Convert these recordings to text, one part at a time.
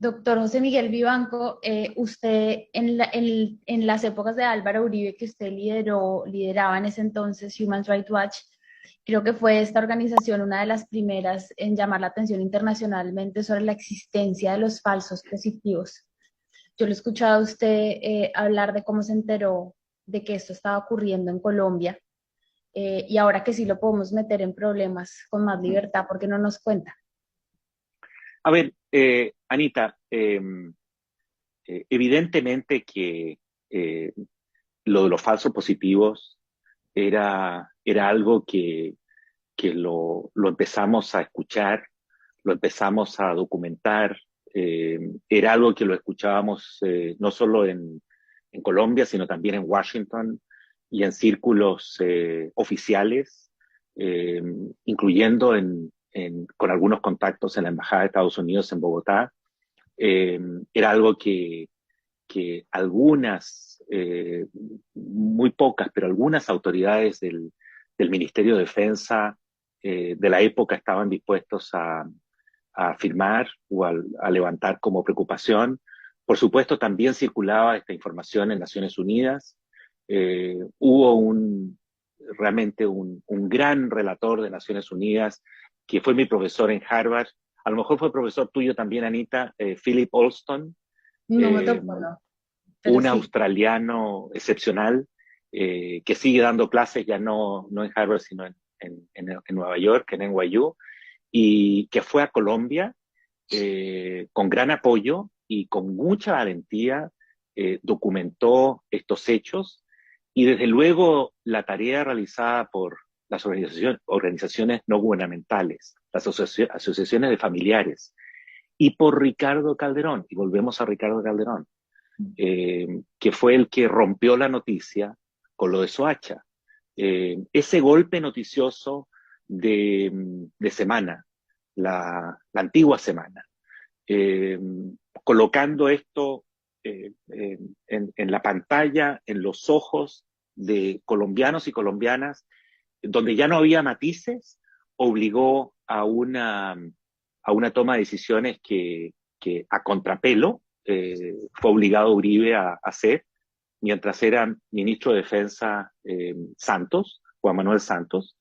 Doctor José Miguel Vivanco, usted en las épocas de Álvaro Uribe que usted lideraba en ese entonces Human Rights Watch, creo que fue esta organización una de las primeras en llamar la atención internacionalmente sobre la existencia de los falsos positivos. Yo lo he escuchado a usted hablar de cómo se enteró de que esto estaba ocurriendo en Colombia, y ahora que sí lo podemos meter en problemas con más libertad, ¿por qué no nos cuenta? A ver, Anita, evidentemente que eh, lo de los falsos positivos era algo que lo empezamos a escuchar, lo empezamos a documentar, era algo que lo escuchábamos no solo en Colombia, sino también en Washington y en círculos oficiales, eh, incluyendo con algunos contactos en la Embajada de Estados Unidos en Bogotá. Eh, Era algo que algunas, muy pocas, pero algunas autoridades del Ministerio de Defensa de la época estaban dispuestos a firmar o a levantar como preocupación. Por supuesto, también circulaba esta información en Naciones Unidas. Hubo realmente un gran relator de Naciones Unidas que fue mi profesor en Harvard. A lo mejor fue profesor tuyo también, Anita, Philip Alston, No me eh, tocó, no, pero un sí. australiano excepcional que sigue dando clases ya no en Harvard, sino en Nueva York, en NYU, y que fue a Colombia con gran apoyo y con mucha valentía, documentó estos hechos y desde luego la tarea realizada por las organizaciones no gubernamentales, las asociaciones de familiares y por Ricardo Calderón, y volvemos a Ricardo Calderón, que fue el que rompió la noticia con lo de Soacha. Ese golpe noticioso de semana, la antigua semana, eh, colocando esto en la pantalla, en los ojos de colombianos y colombianas, donde ya no había matices, obligó a una toma de decisiones que a contrapelo fue obligado Uribe a hacer mientras era ministro de Defensa Santos, Juan Manuel Santos,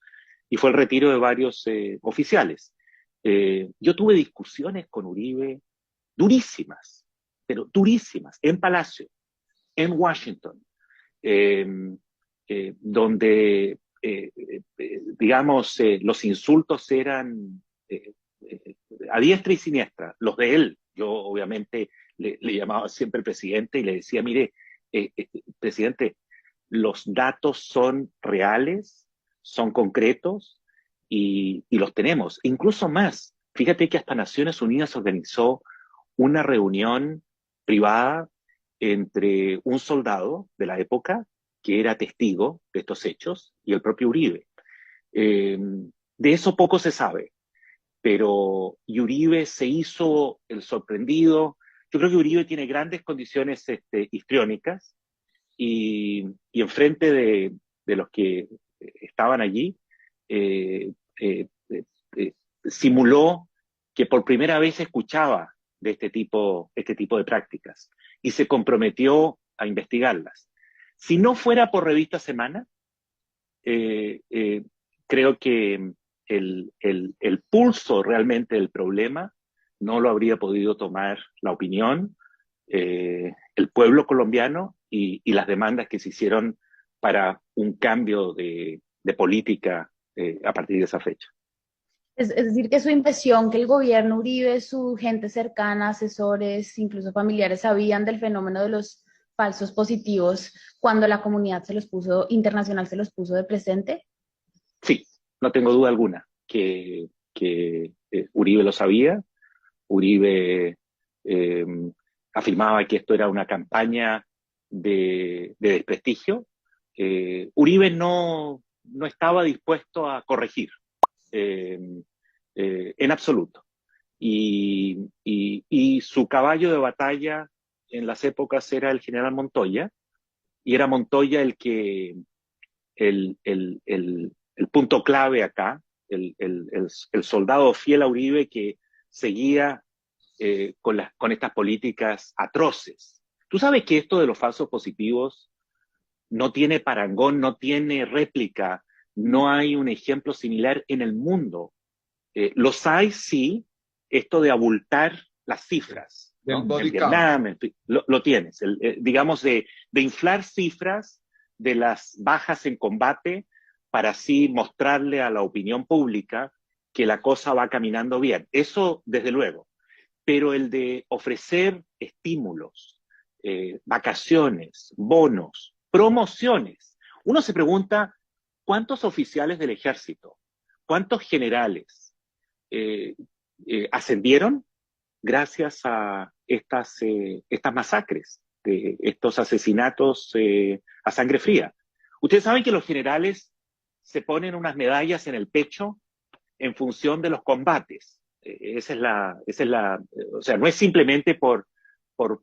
y fue el retiro de varios oficiales. Yo tuve discusiones con Uribe durísimas, pero durísimas, en Palacio, en Washington, eh, donde, digamos, los insultos eran a diestra y siniestra, los de él. Yo obviamente le llamaba siempre presidente y le decía, mire, presidente, los datos son reales, son concretos y los tenemos. Incluso más, fíjate que hasta Naciones Unidas organizó una reunión privada entre un soldado de la época, que era testigo de estos hechos, y el propio Uribe. Eh, de eso poco se sabe, pero Uribe se hizo el sorprendido. Yo creo que Uribe tiene grandes condiciones histriónicas y enfrente de los que estaban allí, eh, eh, eh, eh, simuló que por primera vez escuchaba de este tipo de prácticas y se comprometió a investigarlas. Si no fuera por Revista Semana, eh, eh, creo que el pulso realmente del problema no lo habría podido tomar la opinión, el pueblo colombiano y las demandas que se hicieron para un cambio de política a partir de esa fecha. Es decir, que su impresión que el gobierno Uribe, su gente cercana, asesores, incluso familiares, sabían del fenómeno de los falsos positivos cuando la comunidad se los puso, internacional se los puso de presente. Sí, no tengo duda alguna que Uribe lo sabía. Uribe eh, afirmaba que esto era una campaña de desprestigio. Uribe no estaba dispuesto a corregir eh, en absoluto. Y su caballo de batalla en las épocas era el general Montoya, y era Montoya el punto clave acá, el soldado fiel a Uribe que seguía con estas políticas atroces. Tú sabes que esto de los falsos positivos no tiene parangón, no tiene réplica, no hay un ejemplo similar en el mundo. Los hay, sí, esto de abultar las cifras, Del ¿no? body En count. Vietnam, en fin, lo tienes, digamos, de inflar cifras de las bajas en combate para así mostrarle a la opinión pública que la cosa va caminando bien. Eso, desde luego. Pero el de ofrecer estímulos, vacaciones, bonos, promociones. Uno se pregunta, ¿cuántos oficiales del ejército, cuántos generales ascendieron gracias a estas masacres, estos asesinatos a sangre fría? Ustedes saben que los generales se ponen unas medallas en el pecho en función de los combates. O sea, no es simplemente por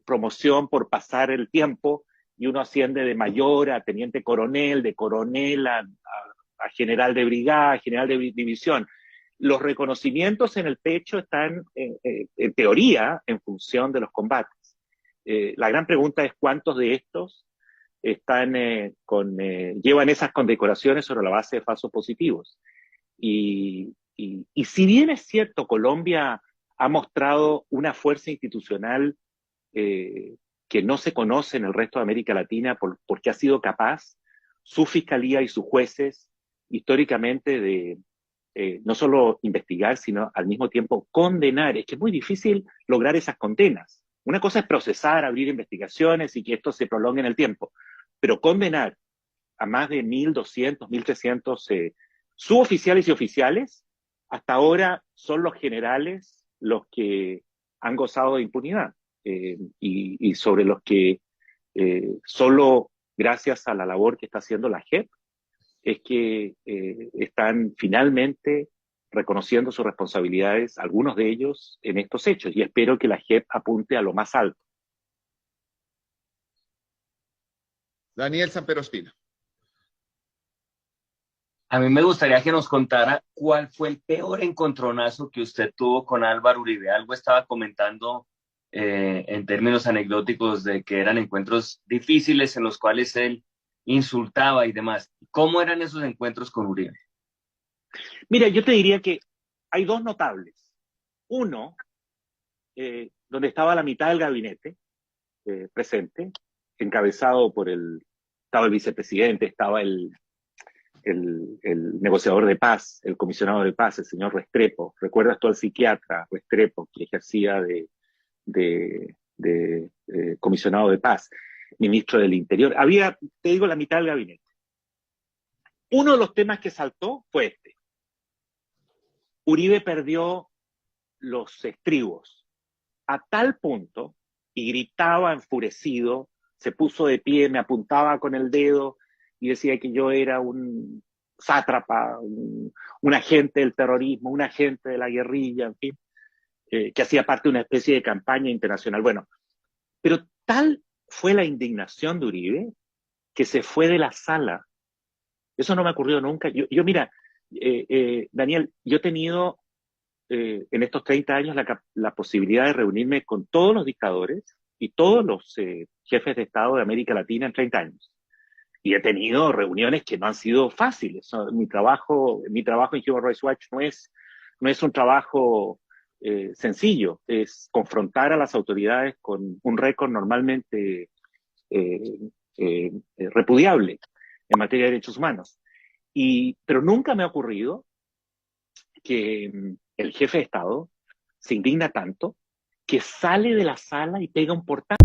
promoción, por pasar el tiempo, y uno asciende de mayor a teniente coronel, de coronel a general de brigada, a general de división. Los reconocimientos en el pecho están, en teoría, en función de los combates. La gran pregunta es cuántos de estos están llevan esas condecoraciones sobre la base de falsos positivos. Y si bien es cierto, Colombia ha mostrado una fuerza institucional que no se conoce en el resto de América Latina porque ha sido capaz, su fiscalía y sus jueces, históricamente, de no solo investigar, sino al mismo tiempo condenar. Es que es muy difícil lograr esas condenas. Una cosa es procesar, abrir investigaciones y que esto se prolongue en el tiempo, pero condenar a más de 1.200, 1.300 suboficiales y oficiales, hasta ahora son los generales los que han gozado de impunidad y sobre los que solo gracias a la labor que está haciendo la JEP es que están finalmente reconociendo sus responsabilidades, algunos de ellos, en estos hechos. Y espero que la JEP apunte a lo más alto. Daniel Samper Ospina. A mí me gustaría que nos contara cuál fue el peor encontronazo que usted tuvo con Álvaro Uribe. Algo estaba comentando en términos anecdóticos de que eran encuentros difíciles en los cuales él insultaba y demás. ¿Cómo eran esos encuentros con Uribe? Mira, yo te diría que hay dos notables. Uno, donde estaba la mitad del gabinete presente, encabezado estaba el vicepresidente, estaba el negociador de paz, el comisionado de paz, el señor Restrepo. ¿Recuerdas tú al psiquiatra Restrepo, que ejercía de comisionado de paz, ministro del Interior? Había, te digo, la mitad del gabinete. Uno de los temas que saltó fue este. Uribe perdió los estribos a tal punto y gritaba enfurecido, se puso de pie, me apuntaba con el dedo y decía que yo era un sátrapa, un agente del terrorismo, un agente de la guerrilla, en fin, que hacía parte de una especie de campaña internacional. Bueno, pero tal fue la indignación de Uribe que se fue de la sala. Eso no me ha ocurrido nunca. Mira, Daniel, yo he tenido en estos 30 años la posibilidad de reunirme con todos los dictadores y todos los jefes de Estado de América Latina en 30 años. Y he tenido reuniones que no han sido fáciles. Mi trabajo en Human Rights Watch no es un trabajo sencillo, es confrontar a las autoridades con un récord normalmente repudiable en materia de derechos humanos. Pero nunca me ha ocurrido que el jefe de Estado se indigna tanto que sale de la sala y pega un portazo.